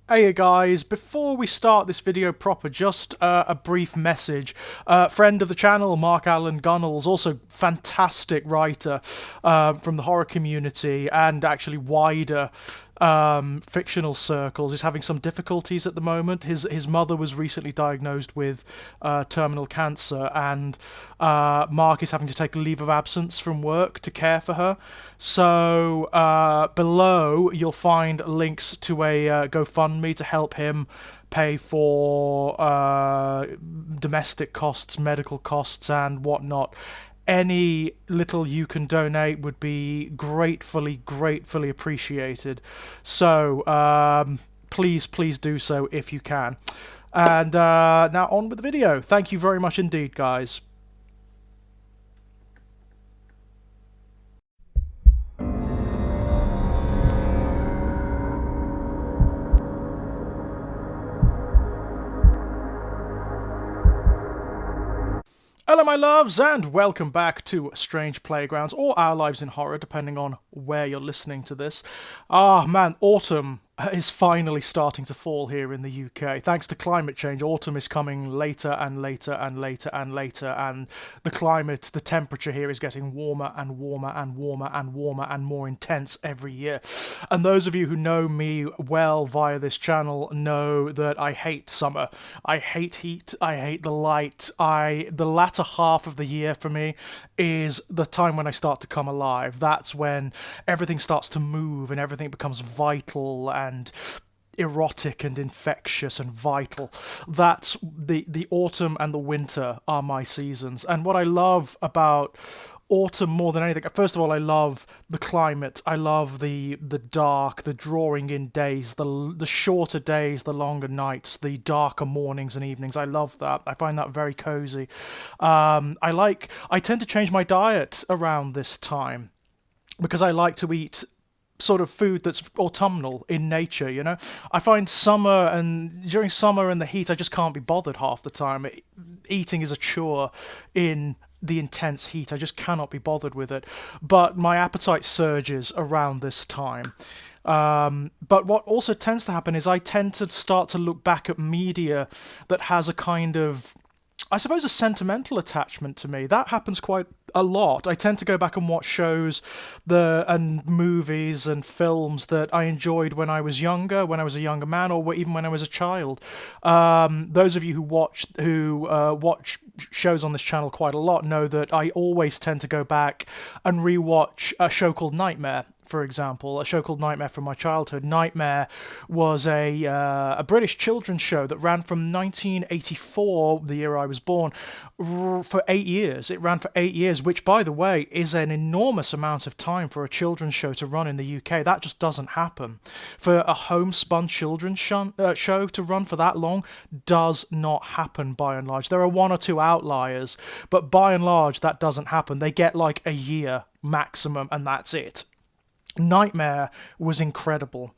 Hey guys, before we start this video proper, just a brief message. Friend of the channel, Mark Allen Gunnells, also fantastic writer from the horror community and actually wider fictional circles, is having some difficulties at the moment. His mother was recently diagnosed with terminal cancer, and Mark is having to take a leave of absence from work to care for her. So below you'll find links to a GoFundMe to help him pay for domestic costs, medical costs, and whatnot. Any little you can donate would be gratefully appreciated. So please do so if you can. And now on with the video. Thank you very much indeed, guys. Hello my loves, and welcome back to Strange Playgrounds, or Our Lives in Horror, depending on where you're listening to this. Ah man, autumn is finally starting to fall here in the UK. Thanks to climate change, autumn is coming later and later and later and later, and the climate, the temperature here is getting warmer and warmer and warmer and warmer and more intense every year. And those of you who know me well via this channel know that I hate summer. I hate heat, I hate the light. The latter half of the year for me is the time when I start to come alive. That's when everything starts to move and everything becomes vital and erotic and infectious and vital. That's the autumn and the winter are my seasons. And what I love about autumn more than anything, first of all, I love the climate. I love the dark, the drawing in days, the shorter days, the longer nights, the darker mornings and evenings. I love that. I find that very cozy. I tend to change my diet around this time because I like to eat sort of food that's autumnal in nature, you know. I find summer, and during summer and the heat, I just can't be bothered half the time. Eating is a chore in the intense heat. I just cannot be bothered with it. But my appetite surges around this time. But what also tends to happen is I tend to start to look back at media that has a kind of, I suppose, a sentimental attachment to me. That happens quite a lot. I tend to go back and watch shows and movies and films that I enjoyed when I was younger, when I was a younger man, or even when I was a child. Those of you who watch shows on this channel quite a lot know that I always tend to go back and rewatch a show called Nightmare. For example, a show called Nightmare from my childhood. Nightmare was a British children's show that ran from 1984, the year I was born, for 8 years. It ran for 8 years, which, by the way, is an enormous amount of time for a children's show to run in the UK. That just doesn't happen. For a homespun children's show to run for that long does not happen, by and large. There are one or two outliers, but by and large, that doesn't happen. They get like a year maximum, and that's it. Nightmare was incredible.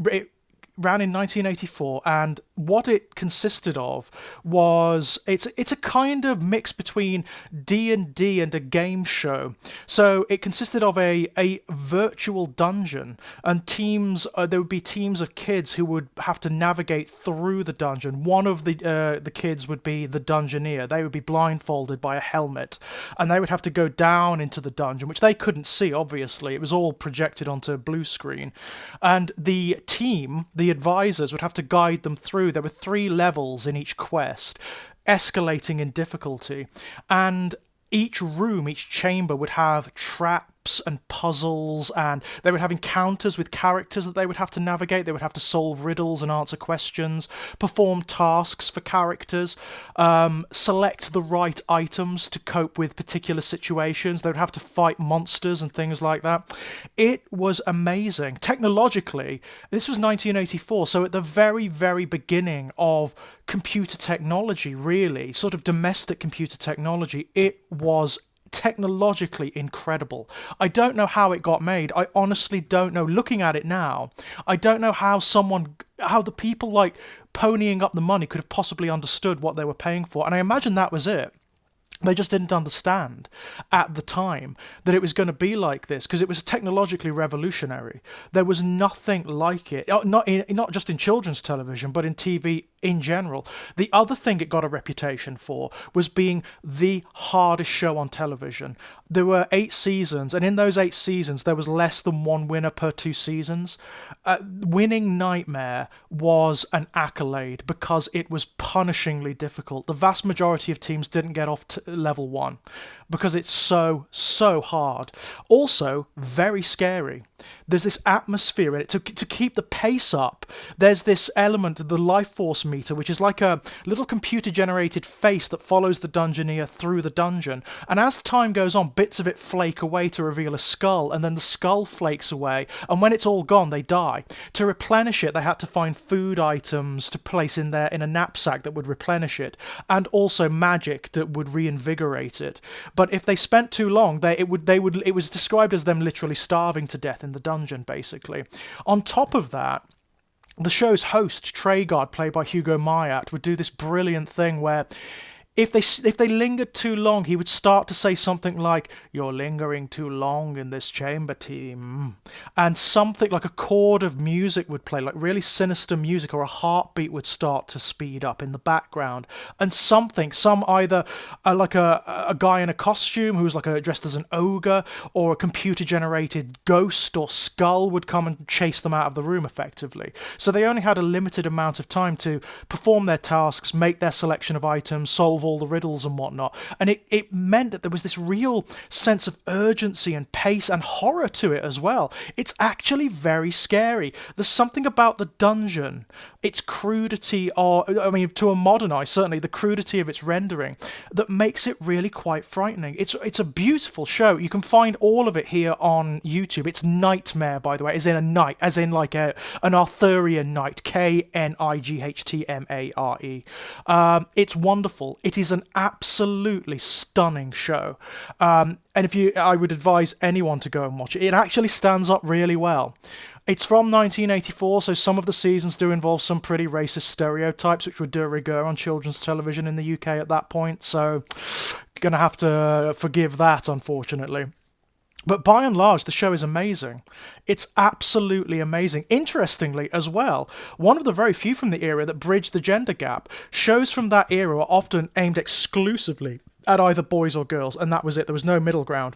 It ran in 1984, and what it consisted of was it's a kind of mix between D&D and a game show. So it consisted of a virtual dungeon, and there would be teams of kids who would have to navigate through the dungeon. One of the kids would be the dungeoneer. They would be blindfolded by a helmet, and they would have to go down into the dungeon, which they couldn't see, obviously. It was all projected onto a blue screen. And the team, the advisors, would have to guide them through. There were 3 levels in each quest, escalating in difficulty, and each room, each chamber would have traps and puzzles, and they would have encounters with characters that they would have to navigate. They would have to solve riddles and answer questions, perform tasks for characters, select the right items to cope with particular situations. They would have to fight monsters and things like that. It was amazing. Technologically, this was 1984, so at the very, very beginning of computer technology, really, sort of domestic computer technology, it was technologically incredible. I don't know how it got made. I honestly don't know. Looking at it now, I don't know how the people like ponying up the money could have possibly understood what they were paying for. And I imagine that was it. They just didn't understand at the time that it was going to be like this, because it was technologically revolutionary. There was nothing like it, not just in children's television, but in TV in general. The other thing it got a reputation for was being the hardest show on television. There were 8 seasons, and in those 8 seasons, there was less than one winner per 2 seasons. Winning Nightmare was an accolade because it was punishingly difficult. The vast majority of teams didn't get off to level 1 because it's so hard. Also, very scary. There's this atmosphere in it to keep the pace up. There's this element, the life force meter, which is like a little computer-generated face that follows the dungeoneer through the dungeon. And as time goes on, bits of it flake away to reveal a skull, and then the skull flakes away, and when it's all gone, they die. To replenish it, they had to find food items to place in there in a knapsack that would replenish it, and also magic that would reinvigorate it. But if they spent too long, it was described as them literally starving to death in the dungeon, basically. On top of that, the show's host, Traegard, played by Hugo Myatt, would do this brilliant thing where if they lingered too long, he would start to say something like, "You're lingering too long in this chamber, team." And something like a chord of music would play, like really sinister music, or a heartbeat would start to speed up in the background. And either like a guy in a costume who was dressed as an ogre, or a computer-generated ghost or skull would come and chase them out of the room, effectively. So they only had a limited amount of time to perform their tasks, make their selection of items, solve all the riddles and whatnot. And it meant that there was this real sense of urgency and pace and horror to it as well. It's actually very scary. There's something about the dungeon, its crudity, to a modern eye, certainly the crudity of its rendering, that makes it really quite frightening. It's a beautiful show. You can find all of it here on YouTube. It's Nightmare, by the way, as in a knight, as in like an Arthurian knight, Knightmare. It's wonderful. It is an absolutely stunning show. And I would advise anyone to go and watch it. It actually stands up really well. It's from 1984, so some of the seasons do involve some pretty racist stereotypes, which were de rigueur on children's television in the UK at that point, so gonna have to forgive that, unfortunately. But by and large, the show is amazing. It's absolutely amazing. Interestingly, as well, one of the very few from the era that bridged the gender gap, shows from that era were often aimed exclusively at either boys or girls, and that was it. There was no middle ground.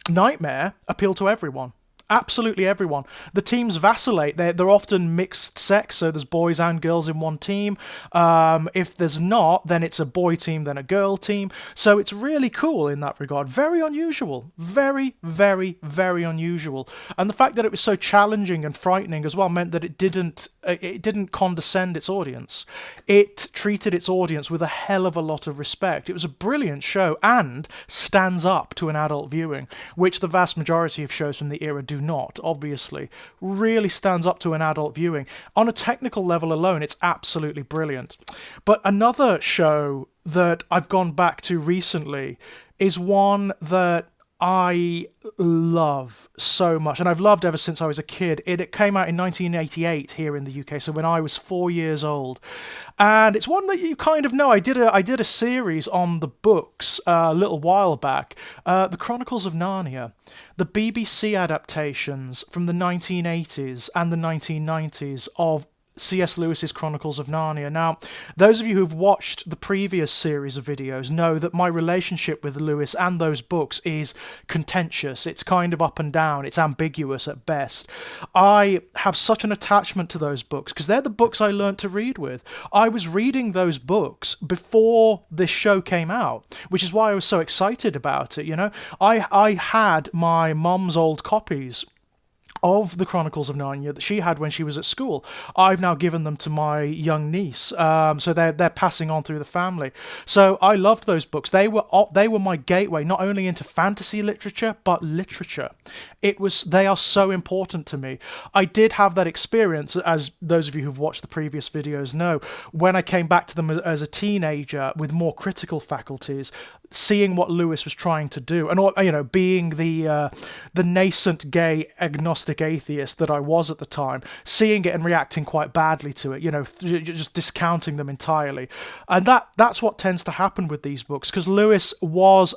Nightmare appealed to everyone. Absolutely everyone. The teams vacillate. They're often mixed sex, so there's boys and girls in one team. If there's not, then it's a boy team, then a girl team. So it's really cool in that regard. Very unusual. Very, very, very unusual. And the fact that it was so challenging and frightening as well meant that it didn't condescend its audience. It treated its audience with a hell of a lot of respect. It was a brilliant show and stands up to an adult viewing, which the vast majority of shows from the era do not, obviously. Really stands up to an adult viewing. On a technical level alone, it's absolutely brilliant. But another show that I've gone back to recently is one that I love so much, and I've loved ever since I was a kid. It came out in 1988 here in the UK, so when I was 4 years old. And it's one that you kind of know. I did a series on the books a little while back, The Chronicles of Narnia, the BBC adaptations from the 1980s and the 1990s of C.S. Lewis's Chronicles of Narnia. Now, those of you who've watched the previous series of videos know that my relationship with Lewis and those books is contentious. It's kind of up and down. It's ambiguous at best. I have such an attachment to those books because they're the books I learnt to read with. I was reading those books before this show came out, which is why I was so excited about it, you know. I had my mum's old copies of the Chronicles of Narnia that she had when she was at school. I've now given them to my young niece, so they're passing on through the family. So I loved those books. They were my gateway not only into fantasy literature but literature. They are so important to me. I did have that experience, as those of you who've watched the previous videos know, when I came back to them as a teenager with more critical faculties. seeing what Lewis was trying to do, and being the nascent gay agnostic atheist that I was at the time, seeing it and reacting quite badly to it, just discounting them entirely, and that's what tends to happen with these books, because Lewis was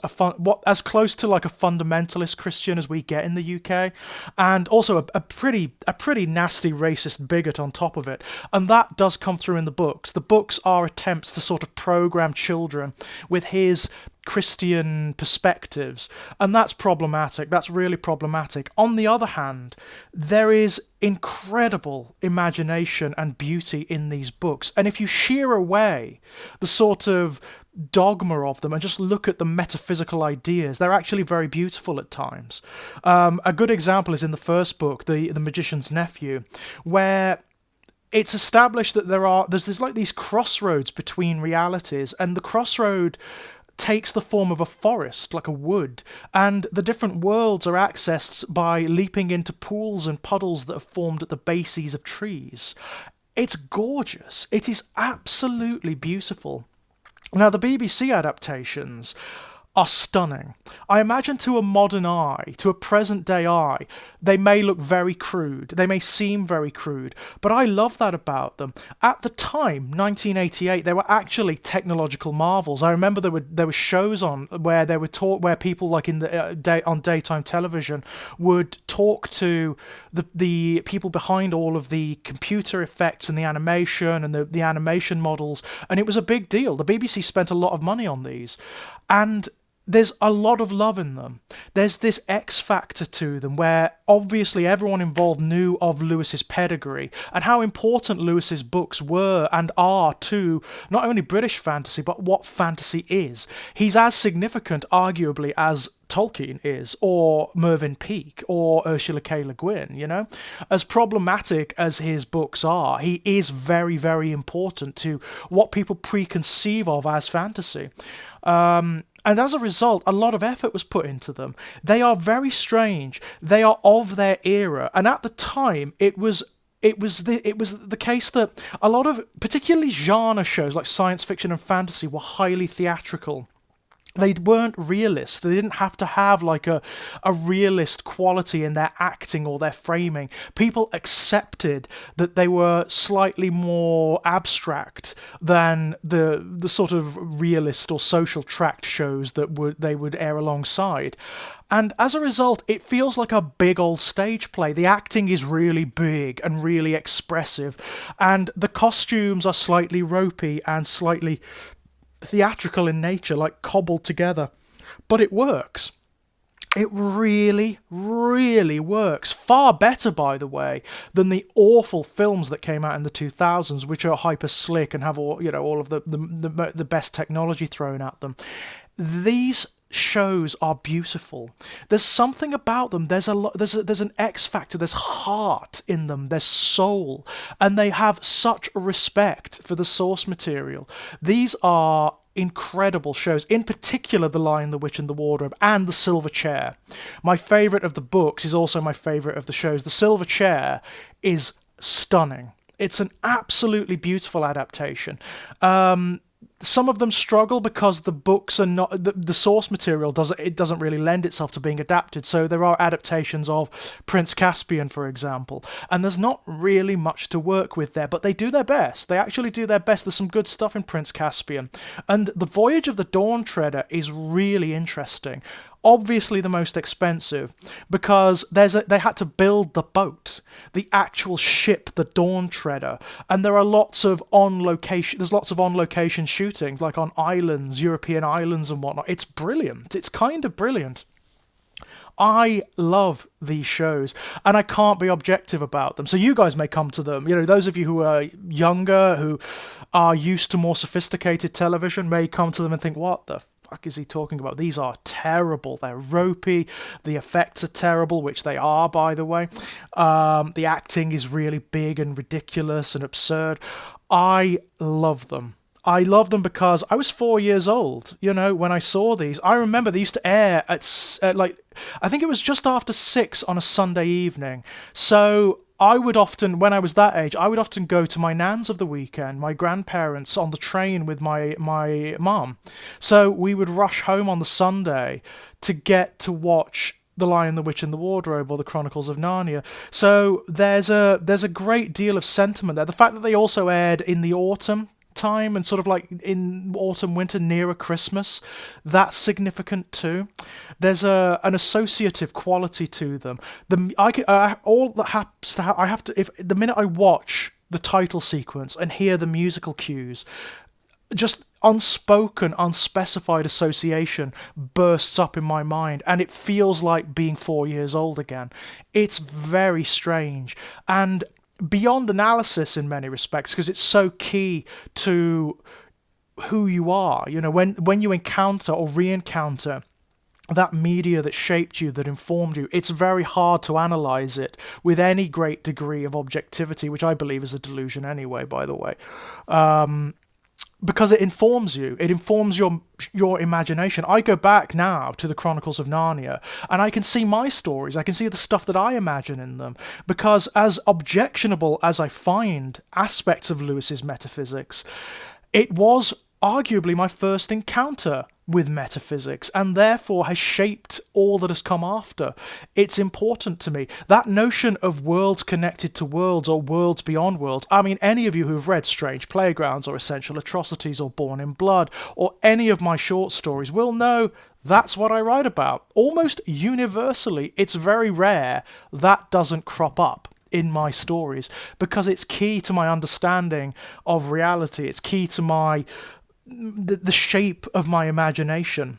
as close to like a fundamentalist Christian as we get in the UK, and also a pretty nasty racist bigot on top of it, and that does come through in the books. The books are attempts to sort of program children with his Christian perspectives, and that's problematic. That's really problematic. On the other hand, there is incredible imagination and beauty in these books, and if you shear away the sort of dogma of them and just look at the metaphysical ideas, they're actually very beautiful at times. A good example is in the first book, The Magician's Nephew, where it's established that there's like these crossroads between realities, and the crossroad takes the form of a forest, like a wood, and the different worlds are accessed by leaping into pools and puddles that are formed at the bases of trees. It's gorgeous. It is absolutely beautiful. Now, the BBC adaptations are stunning. I imagine to a modern eye, to a present-day eye, they may look very crude. They may seem very crude, but I love that about them. At the time, 1988, they were actually technological marvels. I remember there were shows on where they were where people like in the on daytime television would talk to the people behind all of the computer effects and the animation and the animation models, and it was a big deal. The BBC spent a lot of money on these, and there's a lot of love in them. There's this X factor to them where obviously everyone involved knew of Lewis's pedigree and how important Lewis's books were and are to not only British fantasy, but what fantasy is. He's as significant, arguably, as Tolkien is, or Mervyn Peake, or Ursula K. Le Guin, As problematic as his books are, he is very, very important to what people preconceive of as fantasy. And as a result, a lot of effort was put into them. They are very strange. They are of their era, and at the time, it was the case that a lot of, particularly genre shows like science fiction and fantasy, were highly theatrical. They weren't realists. They didn't have to have like a realist quality in their acting or their framing. People accepted that they were slightly more abstract than the sort of realist or social tract shows that they would air alongside. And as a result, it feels like a big old stage play. The acting is really big and really expressive, and the costumes are slightly ropey and slightly theatrical in nature, like cobbled together, but it works. It really, really works. Far better, by the way, than the awful films that came out in the 2000s, which are hyper slick and have all of the best technology thrown at them. These shows are beautiful. There's something about them. There's an X factor. There's heart in them. There's soul, and they have such respect for the source material. These are incredible shows. In particular, The Lion, the Witch, and the Wardrobe, and The Silver Chair. My favourite of the books is also my favourite of the shows. The Silver Chair is stunning. It's an absolutely beautiful adaptation. Some of them struggle because the books are not the source material doesn't really lend itself to being adapted. So there are adaptations of Prince Caspian, for example, and there's not really much to work with there. But they do their best. They actually do their best. There's some good stuff in Prince Caspian, and the Voyage of the Dawn Treader is really interesting. Obviously the most expensive, because they had to build the boat, the actual ship, the Dawn Treader, and there are lots of on-location shooting, like on islands, European islands and whatnot. It's brilliant. It's kind of brilliant. I love these shows, and I can't be objective about them. So you guys may come to them. Those of you who are younger, who are used to more sophisticated television, may come to them and think, what the fuck is he talking about? These are terrible. They're ropey. The effects are terrible, which they are, by the way. The acting is really big and ridiculous and absurd. I love them. I love them because I was 4 years old, when I saw these. I remember they used to air at I think it was just after 6 on a Sunday evening. So I would often, when I was that age, I would often go to my nan's of the weekend, my grandparents, on the train with my mum. So we would rush home on the Sunday to get to watch The Lion, the Witch, and the Wardrobe, or The Chronicles of Narnia. So there's a great deal of sentiment there. The fact that they also aired in the autumn time and sort of like in autumn, winter, nearer Christmas, that's significant too. There's an associative quality to them. All that happens to I have to, if the minute I watch the title sequence and hear the musical cues, just unspoken, unspecified association bursts up in my mind, and it feels like being 4 years old again. It's very strange and beyond analysis in many respects, because it's so key to who you are. You know, when you encounter or re-encounter that media that shaped you, that informed you, it's very hard to analyze it with any great degree of objectivity, which I believe is a delusion anyway, by the way. Because it informs you. It informs your imagination. I go back now to the Chronicles of Narnia, and I can see my stories. I can see the stuff that I imagine in them. Because as objectionable as I find aspects of Lewis's metaphysics, it was arguably my first encounter with metaphysics, and therefore has shaped all that has come after. It's important to me. That notion of worlds connected to worlds, or worlds beyond worlds. I mean, any of you who've read Strange Playgrounds, or Essential Atrocities, or Born in Blood, or any of my short stories will know that's what I write about. Almost universally, it's very rare that doesn't crop up in my stories, because it's key to my understanding of reality. It's key to the shape of my imagination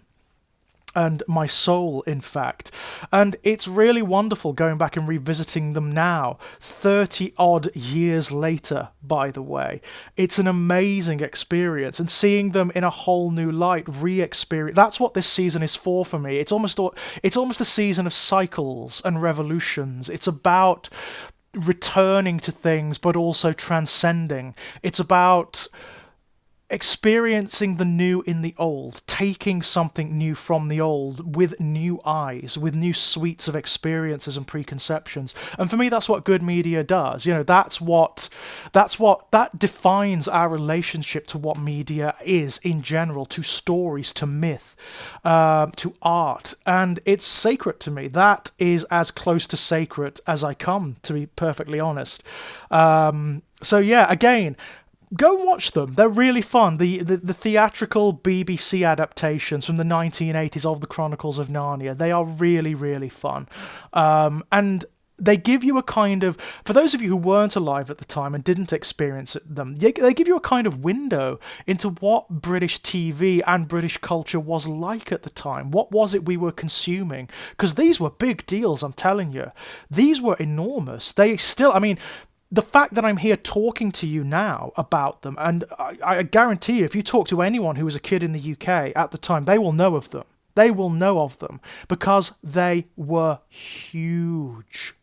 and my soul, in fact. And it's really wonderful going back and revisiting them now, 30 odd years later, by the way. It's an amazing experience, and seeing them in a whole new light, re-experience. That's what this season is for me. It's almost a season of cycles and revolutions. It's about returning to things, but also transcending. It's about experiencing the new in the old, taking something new from the old with new eyes, with new suites of experiences and preconceptions. And for me, that's what good media does. You know, that defines our relationship to what media is in general, to stories, to myth, to art. And it's sacred to me. That is as close to sacred as I come, to be perfectly honest. So yeah, again, go and watch them. They're really fun. The theatrical BBC adaptations from the 1980s of the Chronicles of Narnia, they are really, really fun. And they give you a kind of, for those of you who weren't alive at the time and didn't experience them, they give you a kind of window into what British TV and British culture was like at the time. What was it we were consuming? Because these were big deals, I'm telling you. These were enormous. They still, I mean, the fact that I'm here talking to you now about them, and I guarantee you, if you talk to anyone who was a kid in the UK at the time, they will know of them. They will know of them, because they were huge.